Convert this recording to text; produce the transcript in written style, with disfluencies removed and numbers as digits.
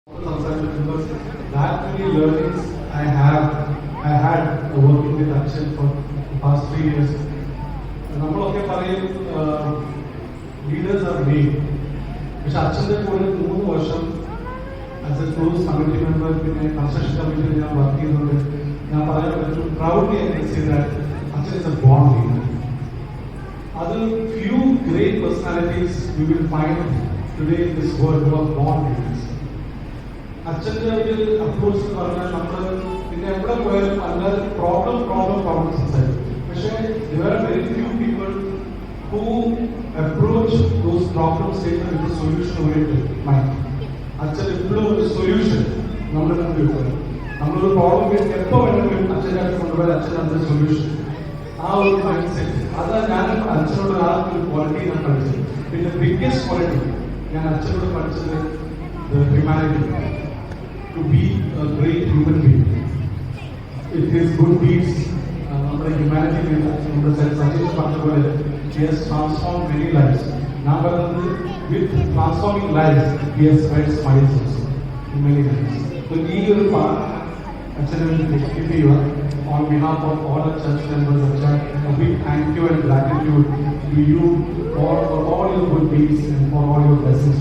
That many learnings I had working with Akshay for the past 3 years. നമ്മളൊക്കെ പറയും leaders R main. പക്ഷെ അച്ഛൻ്റെ കൂടെ 3 വർഷം as A close committee member, പിന്നെ കൺസ്ട്രക്ഷൻ കമ്മിറ്റിയിൽ ഞാൻ വർക്ക് ചെയ്യുന്നുണ്ട്. ഞാൻ പറയാൻ പറ്റും proudly I can say that അച്ഛൻ ഇസ് എ ബോൺ ലീഡർ. അത് few great personalities you will find today in this world who are bone leaders. അച്ഛൻ്റെ ഒരു അപ്രോച്ച് എന്ന് പറഞ്ഞാൽ നമ്മൾ പിന്നെ എവിടെ പോയാലും അല്ലാതെ പ്രോബ്ലം സംസാരിക്കും. പക്ഷേ there are very few people who approach those problem statements with a solution oriented mind. അച്ഛൻ എപ്പോഴും ഒരു സൊല്യൂഷൻ നമ്മുടെ മുമ്പിൽ വെക്കും. നമ്മളൊരു പ്രോബ്ലം എപ്പോൾ വേണമെങ്കിലും അച്ഛൻ്റെ അടുത്ത് കൊണ്ടുപോയാൽ അച്ഛൻ അതിന്റെ സൊല്യൂഷൻ, ആ ഒരു മൈൻഡ് സെറ്റ്. അതാ ഞാൻ അച്ഛനോട് ആ ഒരു ക്വാളിറ്റി ഞാൻ പഠിച്ചത്. പിന്നെ ബിഗ്ഗസ്റ്റ് ക്വാളിറ്റി ഞാൻ അച്ഛനോട് പഠിച്ചത് humanity, to be a great human being. It is good deeds. നമ്മുടെ ഹ്യൂമാനിറ്റി നമ്മുടെ സജീഷ് പറഞ്ഞ പോലെ he has transformed many lives. ഞാൻ പറയുന്നത് with transforming lives he has spread smiles also in many lives. So ഈ ഒരു അച്ഛനെ എക്സിക്യൂട്ട് ചെയ്യുക. On behalf of all the church members, a big thank you and gratitude to you for all your good deeds and for all your blessings.